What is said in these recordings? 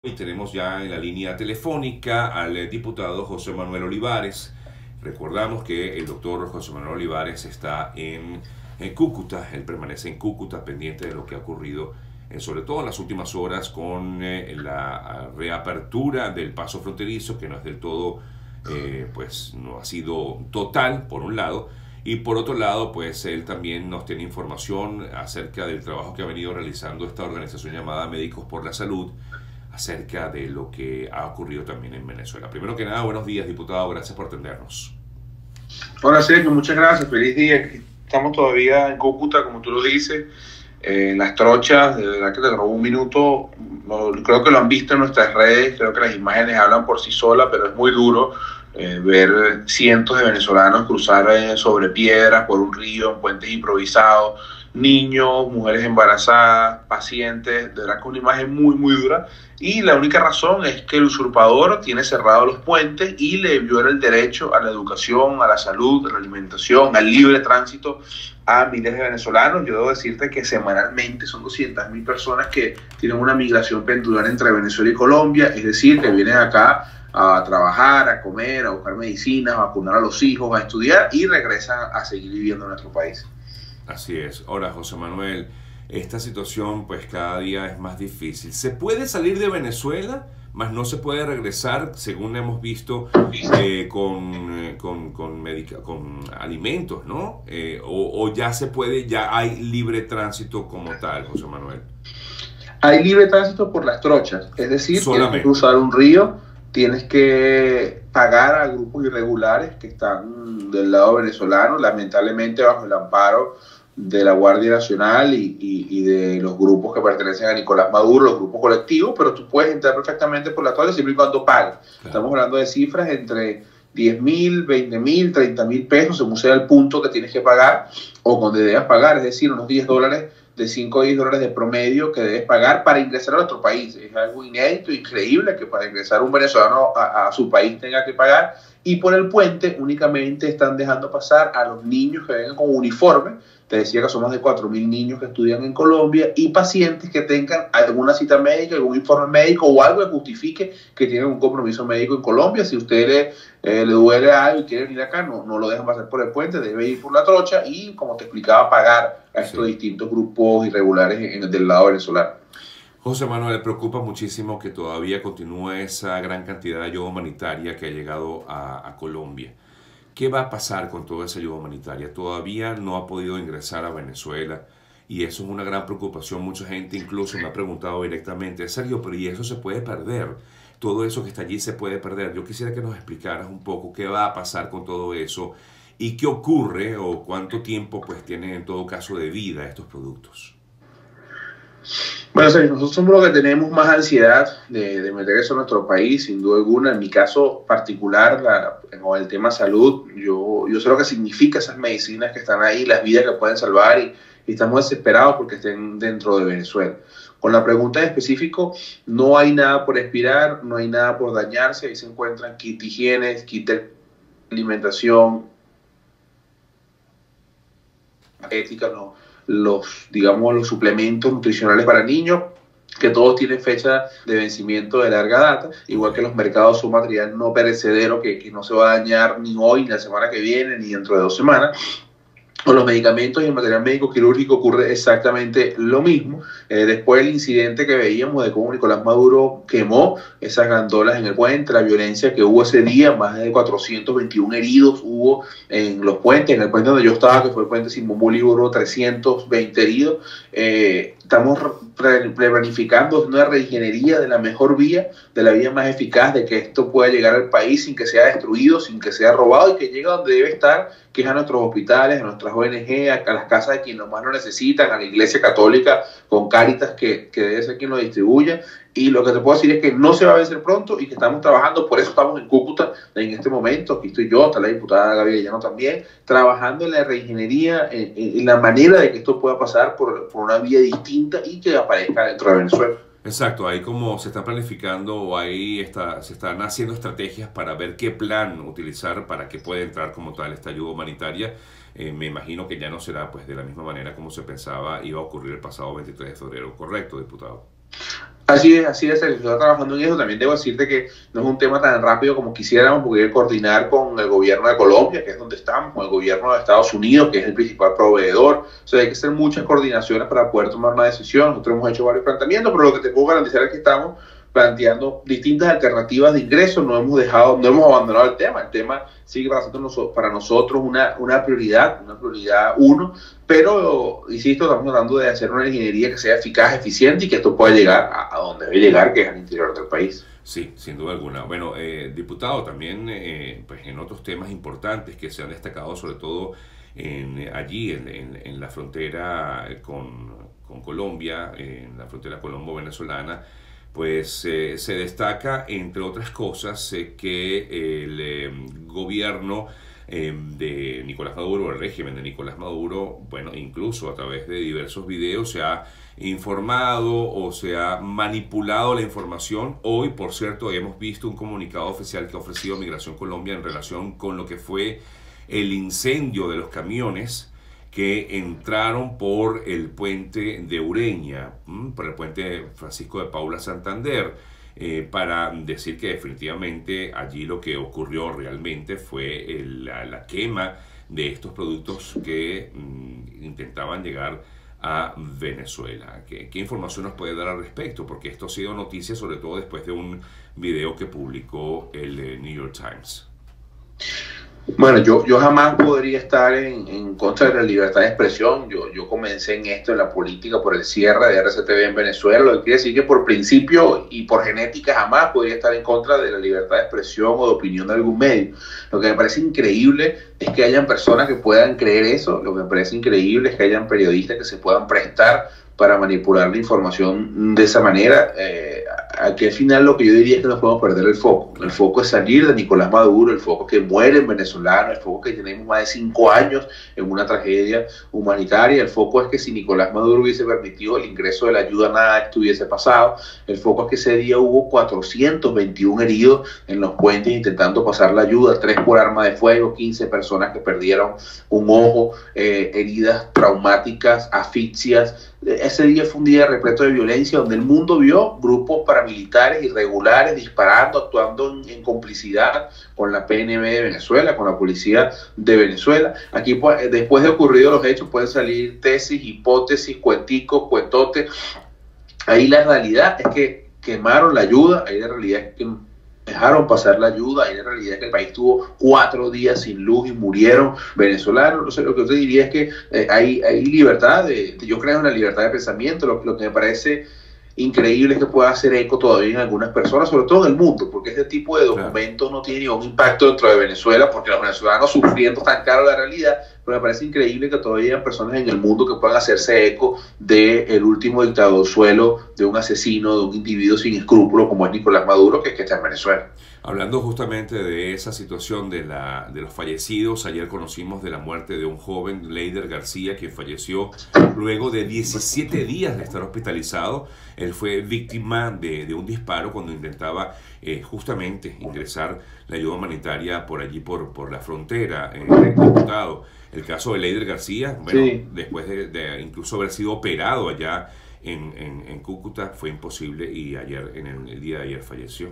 Y tenemos ya en la línea telefónica al diputado José Manuel Olivares. Recordamos que el doctor José Manuel Olivares está en Cúcuta, él permanece en Cúcuta pendiente de lo que ha ocurrido, sobre todo en las últimas horas con la reapertura del paso fronterizo, que no es del todo, pues no ha sido total, por un lado, y por otro lado, pues él también nos tiene información acerca del trabajo que ha venido realizando esta organización llamada Médicos por la Salud, acerca de lo que ha ocurrido también en Venezuela. Primero que nada, buenos días, diputado, gracias por atendernos. Hola Sergio, muchas gracias, feliz día. Estamos todavía en Cúcuta, como tú lo dices, en las trochas, de verdad que te robó un minuto. Creo que lo han visto en nuestras redes, creo que las imágenes hablan por sí solas, pero es muy duro ver cientos de venezolanos cruzar sobre piedras por un río, en puentes improvisados, niños, mujeres embarazadas, pacientes, de verdad que es una imagen muy dura. Y la única razón es que el usurpador tiene cerrados los puentes y le viola el derecho a la educación, a la salud, a la alimentación, al libre tránsito a miles de venezolanos. Yo debo decirte que semanalmente son 200.000 personas que tienen una migración pendular entre Venezuela y Colombia, es decir, que vienen acá a trabajar, a comer, a buscar medicinas, a vacunar a los hijos, a estudiar y regresan a seguir viviendo en nuestro país. Así es. Ahora, José Manuel, esta situación pues cada día es más difícil. ¿Se puede salir de Venezuela, mas no se puede regresar, según hemos visto, con alimentos, ¿no? O ya se puede, ya hay libre tránsito como tal, José Manuel? Hay libre tránsito por las trochas, es decir, tienes que Solamente. cruzar un río, tienes que pagar a grupos irregulares que están del lado venezolano, lamentablemente bajo el amparo de la Guardia Nacional y de los grupos que pertenecen a Nicolás Maduro, los grupos colectivos, pero tú puedes entrar perfectamente por la trocha siempre y cuando pagues. Claro. Estamos hablando de cifras entre 10.000, 20.000, 30.000 pesos, según sea el punto que tienes que pagar o donde debas pagar, es decir, unos $10, de 5 a 10 dólares de promedio que debes pagar para ingresar a nuestro país. Es algo inédito, increíble, que para ingresar un venezolano a su país tenga que pagar. Y por el puente únicamente están dejando pasar a los niños que vengan con uniforme. Te decía que son más de 4.000 niños que estudian en Colombia y pacientes que tengan alguna cita médica, algún informe médico o algo que justifique que tienen un compromiso médico en Colombia. Si usted le duele algo y quiere venir acá, no lo dejan pasar por el puente, debe ir por la trocha y, como te explicaba, pagar a estos distintos grupos irregulares del lado venezolano. José Manuel, preocupa muchísimo que todavía continúe esa gran cantidad de ayuda humanitaria que ha llegado a Colombia. ¿Qué va a pasar con toda esa ayuda humanitaria? Todavía no ha podido ingresar a Venezuela y eso es una gran preocupación. Mucha gente incluso me ha preguntado directamente, Sergio, pero ¿y eso se puede perder? Todo eso que está allí se puede perder. Yo quisiera que nos explicaras un poco qué va a pasar con todo eso y qué ocurre o cuánto tiempo pues tienen en todo caso de vida estos productos. Bueno, nosotros somos los que tenemos más ansiedad de meter eso en nuestro país, sin duda alguna. En mi caso particular, con el tema salud, yo sé lo que significa esas medicinas que están ahí, las vidas que pueden salvar y estamos desesperados porque estén dentro de Venezuela. Con la pregunta en específico, no hay nada por expirar, no hay nada por dañarse. Ahí se encuentran kit de higiene, kit de alimentación, ética, no, digamos, los suplementos nutricionales para niños, que todos tienen fecha de vencimiento de larga data, igual que los mercados son material no perecedero que no se va a dañar ni hoy, ni la semana que viene, ni dentro de 2 semanas. Con los medicamentos y el material médico quirúrgico ocurre exactamente lo mismo. Después del incidente que veíamos de cómo Nicolás Maduro quemó esas gandolas en el puente, la violencia que hubo ese día, más de 421 heridos hubo en los puentes, en el puente donde yo estaba, que fue el puente Simón Bolívar, 320 heridos. Estamos planificando una reingeniería de la mejor vía, de la vía más eficaz, de que esto pueda llegar al país sin que sea destruido, sin que sea robado y que llegue a donde debe estar, que es a nuestros hospitales, a nuestras ONG, a las casas de quienes más lo necesitan, a la Iglesia Católica con Cáritas, que debe ser quien lo distribuya. Y lo que te puedo decir es que no se va a vencer pronto y que estamos trabajando, por eso estamos en Cúcuta en este momento. Aquí estoy yo, está la diputada Gabriela Llano también, trabajando en la reingeniería, en la manera de que esto pueda pasar por una vía distinta y que aparezca dentro de Venezuela. Exacto, ahí como se está planificando o se están haciendo estrategias para ver qué plan utilizar para que pueda entrar como tal esta ayuda humanitaria. Me imagino que ya no será pues de la misma manera como se pensaba iba a ocurrir el pasado 23 de febrero, ¿correcto, diputado? Así es, Sergio, está trabajando en eso. También debo decirte que no es un tema tan rápido como quisiéramos, porque hay que coordinar con el gobierno de Colombia, que es donde estamos, con el gobierno de Estados Unidos, que es el principal proveedor. O sea, hay que hacer muchas coordinaciones para poder tomar una decisión. Nosotros hemos hecho varios planteamientos, pero lo que te puedo garantizar es que estamos planteando distintas alternativas de ingreso. No hemos abandonado el tema. El tema sigue para nosotros una prioridad uno, pero, insisto, estamos tratando de hacer una ingeniería que sea eficaz, eficiente y que esto pueda llegar a donde debe llegar, que es al interior del país. Sí, sin duda alguna. Bueno, diputado, también pues en otros temas importantes que se han destacado, sobre todo allí en la frontera con Colombia, en la frontera colombo-venezolana, pues se destaca, entre otras cosas, que el gobierno de Nicolás Maduro, el régimen de Nicolás Maduro, bueno, incluso a través de diversos videos se ha informado o se ha manipulado la información. Hoy, por cierto, hemos visto un comunicado oficial que ha ofrecido Migración Colombia en relación con lo que fue el incendio de los camiones que entraron por el puente de Ureña, por el puente Francisco de Paula Santander, para decir que definitivamente allí lo que ocurrió realmente fue la quema de estos productos que intentaban llegar a Venezuela. ¿Qué información nos puede dar al respecto? Porque esto ha sido noticia sobre todo después de un video que publicó el New York Times. Bueno, yo jamás podría estar en contra de la libertad de expresión. Yo comencé en esto, en la política, por el cierre de RCTV en Venezuela, lo que quiere decir que por principio y por genética jamás podría estar en contra de la libertad de expresión o de opinión de algún medio. Lo que me parece increíble es que hayan personas que puedan creer eso. Lo que me parece increíble es que hayan periodistas que se puedan prestar para manipular la información de esa manera. Aquí al final lo que yo diría es que no podemos perder el foco. El foco es salir de Nicolás Maduro, el foco es que mueren venezolanos, el foco es que tenemos más de 5 años en una tragedia humanitaria, el foco es que si Nicolás Maduro hubiese permitido el ingreso de la ayuda, nada esto hubiese pasado, el foco es que ese día hubo 421 heridos en los puentes intentando pasar la ayuda, 3 por arma de fuego, 15 personas que perdieron un ojo, heridas traumáticas, asfixias. Ese día fue un día repleto de violencia donde el mundo vio grupos paramilitares irregulares disparando, actuando en complicidad con la PNV de Venezuela, con la policía de Venezuela. Aquí, después de ocurridos los hechos, pueden salir tesis, hipótesis, cuenticos, cuentotes. Ahí la realidad es que quemaron la ayuda, ahí la realidad es que dejaron pasar la ayuda, ahí la realidad es que el país tuvo 4 días sin luz y murieron venezolanos. No sé, lo que yo te diría es que hay libertad, yo creo en la libertad de pensamiento. Lo que me parece increíble es que pueda hacer eco todavía en algunas personas, sobre todo en el mundo, porque este tipo de documentos no tiene ningún impacto dentro de Venezuela, porque los venezolanos sufriendo tan caro la realidad, pero me parece increíble que todavía hay personas en el mundo que puedan hacerse eco del último dictadorzuelo, de un asesino, de un individuo sin escrúpulos como es Nicolás Maduro, que está en Venezuela. Hablando justamente de esa situación de los fallecidos, ayer conocimos de la muerte de un joven, Leider García, quien falleció luego de 17 días de estar hospitalizado. Él fue víctima de un disparo cuando intentaba justamente ingresar la ayuda humanitaria por allí, por la frontera, diputado. El caso de Leider García, bueno, sí, después de incluso haber sido operado allá en Cúcuta, fue imposible y ayer, el día de ayer, falleció.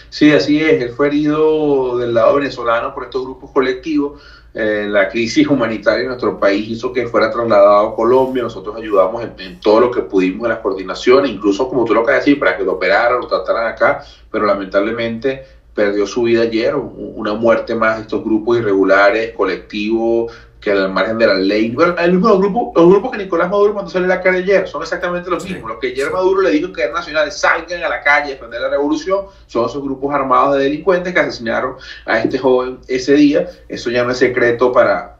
Sí, así es. Él fue herido del lado venezolano por estos grupos colectivos. La crisis humanitaria en nuestro país hizo que fuera trasladado a Colombia. Nosotros ayudamos en todo lo que pudimos en las coordinaciones, incluso como tú lo acabas de decir, para que lo operaran, lo trataran acá, pero lamentablemente perdió su vida ayer, una muerte más de estos grupos irregulares, colectivos, que al margen de la ley. Bueno, los grupos que Nicolás Maduro mandó salir a la calle ayer son exactamente los mismos. Los que ayer Maduro le dijo que eran nacionales, salgan a la calle a defender la revolución, son esos grupos armados de delincuentes que asesinaron a este joven ese día. Eso ya no es secreto para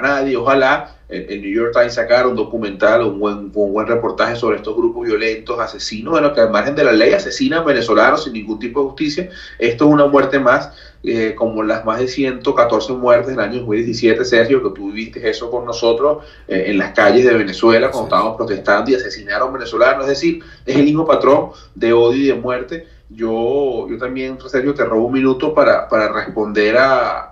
nadie. Ojalá el New York Times sacara un documental, un buen reportaje sobre estos grupos violentos, asesinos, bueno, que al margen de la ley asesinan venezolanos sin ningún tipo de justicia. Esto es una muerte más, como las más de 114 muertes del año 2017, Sergio, que tú viviste eso con nosotros en las calles de Venezuela cuando estábamos protestando y asesinaron venezolanos. Es decir, es el mismo patrón de odio y de muerte. Yo también, Sergio, te robo un minuto para responder a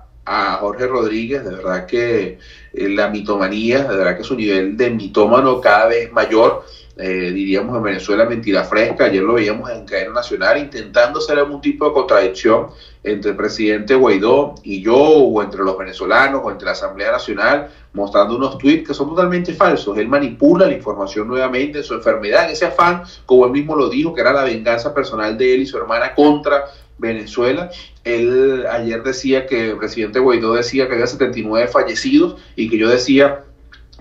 Jorge Rodríguez. De verdad que la mitomanía, de verdad que su nivel de mitómano cada vez es mayor. diríamos en Venezuela, mentira fresca. Ayer lo veíamos en cadena nacional intentando hacer algún tipo de contradicción entre el presidente Guaidó y yo, o entre los venezolanos, o entre la Asamblea Nacional, mostrando unos tweets que son totalmente falsos. Él manipula la información nuevamente en su enfermedad, en ese afán, como él mismo lo dijo, que era la venganza personal de él y su hermana contra Venezuela. Él ayer decía que el presidente Guaidó decía que había 79 fallecidos y que yo decía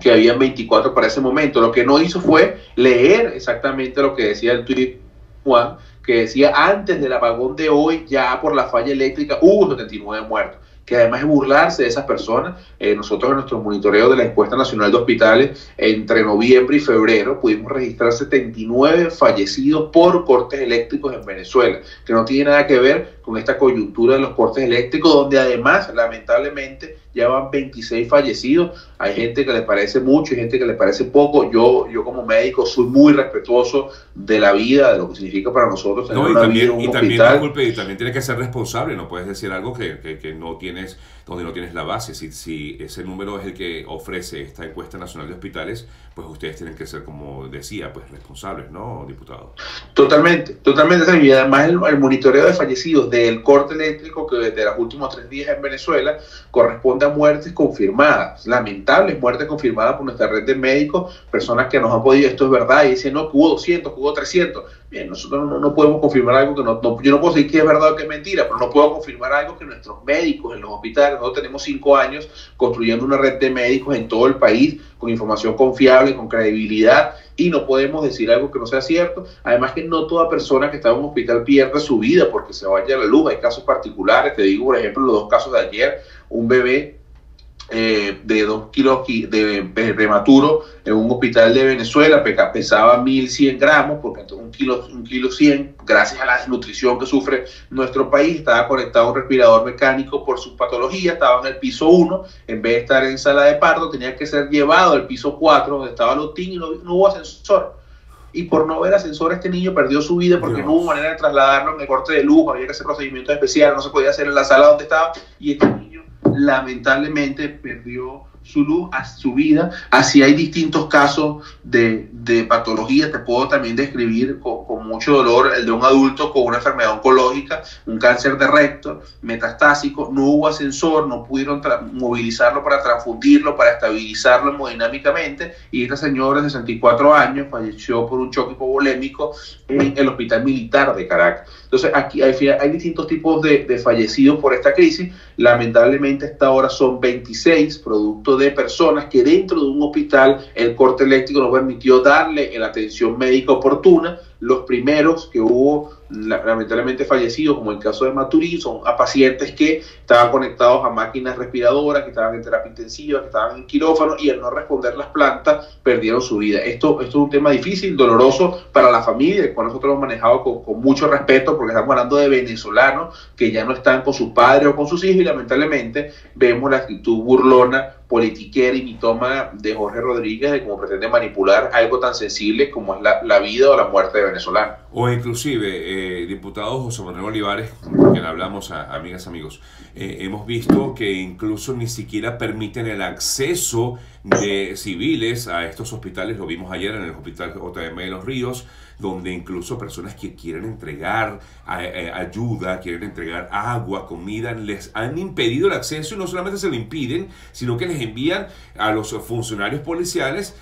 que habían 24 para ese momento. Lo que no hizo fue leer exactamente lo que decía el tuit Juan, que decía antes del apagón de hoy, ya por la falla eléctrica hubo 79 muertos, que además de burlarse de esas personas, nosotros en nuestro monitoreo de la encuesta nacional de hospitales, entre noviembre y febrero, pudimos registrar 79 fallecidos por cortes eléctricos en Venezuela, que no tiene nada que ver con esta coyuntura de los cortes eléctricos, donde además, lamentablemente, ya van 26 fallecidos. Hay gente que le parece mucho y gente que le parece poco. Yo como médico soy muy respetuoso de la vida, de lo que significa para nosotros tener una vida en un hospital. Disculpe, y también tienes que ser responsable, no puedes decir algo que no tienes, donde no tienes la base. Si ese número es el que ofrece esta encuesta nacional de hospitales, pues ustedes tienen que ser, como decía, pues responsables, ¿no, diputado? Totalmente. Y además el monitoreo de fallecidos del corte eléctrico, que desde los últimos 3 días en Venezuela corresponde a muertes confirmadas, lamentables muertes confirmadas por nuestra red de médicos, personas que nos han podido, esto es verdad, y dicen, no, que hubo 200, que hubo 300. Bien, nosotros no podemos confirmar algo que yo no puedo decir que es verdad o que es mentira, pero no puedo confirmar algo que nuestros médicos en los hospitales, nosotros tenemos 5 años construyendo una red de médicos en todo el país, con información confiable, con credibilidad, y no podemos decir algo que no sea cierto. Además que no toda persona que está en un hospital pierde su vida porque se vaya a la luz. Hay casos particulares, te digo, por ejemplo, los 2 casos de ayer, un bebé de 2 kilos de prematuro en un hospital de Venezuela, pesaba 1100 gramos, porque entonces un kilo 100, gracias a la desnutrición que sufre nuestro país, estaba conectado a un respirador mecánico por su patología, estaba en el piso 1, en vez de estar en sala de parto, tenía que ser llevado al piso 4, donde estaba el OTIN, y no hubo ascensor. Y por no ver ascensor, este niño perdió su vida porque no hubo manera de trasladarlo en el corte de luz, había que hacer procedimientos especiales, no se podía hacer en la sala donde estaba, y este niño lamentablemente perdió su vida. Así hay distintos casos de patología. Te puedo también describir con mucho dolor el de un adulto con una enfermedad oncológica, un cáncer de recto metastásico. No hubo ascensor, no pudieron movilizarlo para transfundirlo, para estabilizarlo hemodinámicamente, y esta señora de 64 años falleció por un choque hipovolémico en el Hospital Militar de Caracas. Entonces aquí hay distintos tipos de fallecidos por esta crisis. Lamentablemente hasta ahora son 26, producto de personas que dentro de un hospital el corte eléctrico no permitió darle la atención médica oportuna. Los primeros que hubo lamentablemente fallecidos, como el caso de Maturín, son a pacientes que estaban conectados a máquinas respiradoras, que estaban en terapia intensiva, que estaban en quirófano, y al no responder las plantas perdieron su vida. Esto es un tema difícil, doloroso para la familia, el cual nosotros hemos manejado con mucho respeto, porque estamos hablando de venezolanos que ya no están con sus padres o con sus hijos, y lamentablemente vemos la actitud burlona, politiquera y mitómana de Jorge Rodríguez, de cómo pretende manipular algo tan sensible como es la vida o la muerte de venezolanos. O inclusive, diputado José Manuel Olivares, con quien hablamos, amigas, amigos, hemos visto que incluso ni siquiera permiten el acceso de civiles a estos hospitales. Lo vimos ayer en el Hospital JM de Los Ríos, donde incluso personas que quieren entregar ayuda, quieren entregar agua, comida, les han impedido el acceso, y no solamente se lo impiden, sino que les envían a los funcionarios policiales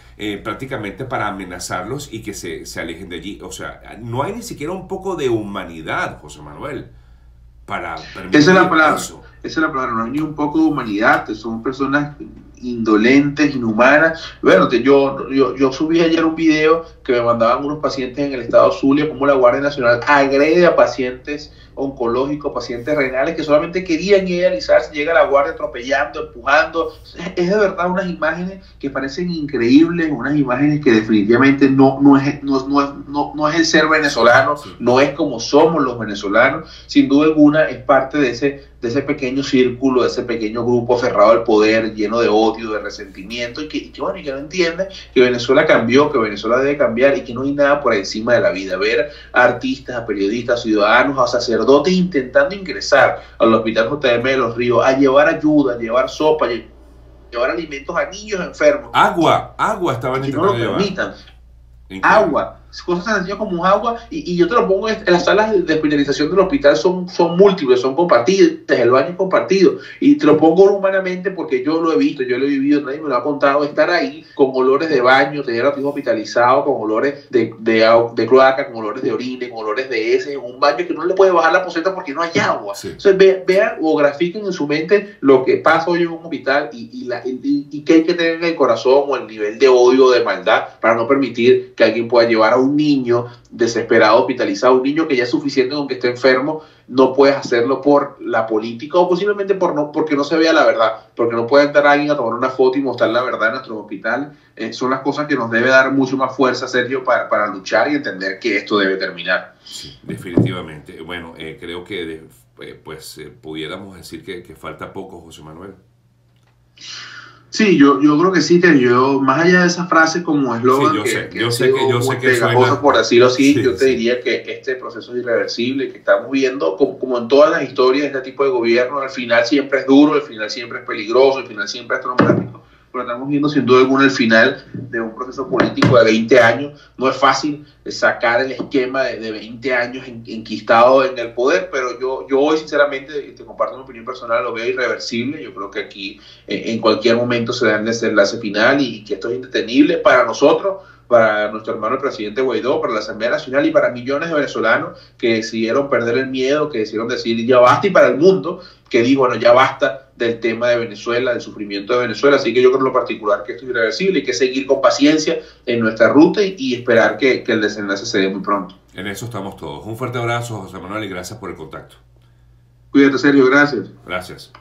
prácticamente para amenazarlos y que se alejen de allí. O sea, no hay ni siquiera un poco de humanidad, José Manuel, para permitir esa es la palabra, eso. Esa es la palabra, no hay ni un poco de humanidad, son personas indolentes, inhumanas. Bueno, yo subí ayer un video que me mandaban unos pacientes en el estado Zulia, como la Guardia Nacional agrede a pacientes oncológicos, pacientes renales que solamente querían dializarse, llega la guardia atropellando, empujando. Es de verdad unas imágenes que parecen increíbles, unas imágenes que definitivamente no es el ser venezolano, no es como somos los venezolanos. Sin duda alguna es parte de ese pequeño círculo, de ese pequeño grupo aferrado al poder, lleno de odio, de resentimiento, y que no entiende que Venezuela cambió, que Venezuela debe cambiar, y que no hay nada por encima de la vida. Ver a artistas, a periodistas, a ciudadanos, a sacerdotes intentando ingresar al Hospital JM de Los Ríos a llevar ayuda, a llevar sopa, a llevar alimentos a niños enfermos. Agua estaban que no lo intentando llevar. permitan. Increíble. Agua, cosas tan sencillas como agua, y yo te lo pongo en las salas de hospitalización del hospital son múltiples, son compartidas, el baño es compartido, y te lo pongo humanamente porque yo lo he visto, yo lo he vivido, nadie me lo ha contado, estar ahí con olores de baño, tener a tu hijo hospitalizado con olores de cloaca, con olores de orina, con olores de heces, en un baño que no le puede bajar la poseta porque no hay agua. Sí. Entonces vean o grafiquen en su mente lo que pasa hoy en un hospital y qué hay que tener en el corazón o el nivel de odio o de maldad para no permitir que alguien pueda llevar a un niño desesperado, hospitalizado, un niño que ya es suficiente con que esté enfermo. No puedes hacerlo por la política o posiblemente porque no se vea la verdad, porque no puede entrar alguien a tomar una foto y mostrar la verdad en nuestro hospital. Son las cosas que nos debe dar mucho más fuerza, Sergio, para luchar y entender que esto debe terminar. Sí, definitivamente. Bueno, creo que pudiéramos decir que falta poco, José Manuel. Sí, yo creo que sí, que yo, más allá de esa frase como eslogan, sí, yo sé que pegajosa, suena, por decirlo así, sí, yo te sí. diría que este proceso es irreversible, que estamos viendo, como en todas las historias de este tipo de gobierno, al final siempre es duro, al final siempre es peligroso, al final siempre es traumático, pero estamos viendo sin duda alguna el final de un proceso político de 20 años. No es fácil sacar el esquema de 20 años enquistado en el poder, pero yo hoy sinceramente, te comparto mi opinión personal, lo veo irreversible. Yo creo que aquí en cualquier momento se da el desenlace final y que esto es indetenible para nosotros, para nuestro hermano el presidente Guaidó, para la Asamblea Nacional y para millones de venezolanos que decidieron perder el miedo, que decidieron decir ya basta, y para el mundo que digo, bueno, ya basta del tema de Venezuela, del sufrimiento de Venezuela. Así que yo creo en lo particular que esto es irreversible y que seguir con paciencia en nuestra ruta y esperar que el desenlace se dé muy pronto. En eso estamos todos. Un fuerte abrazo, José Manuel, y gracias por el contacto. Cuídate, Sergio, gracias. Gracias.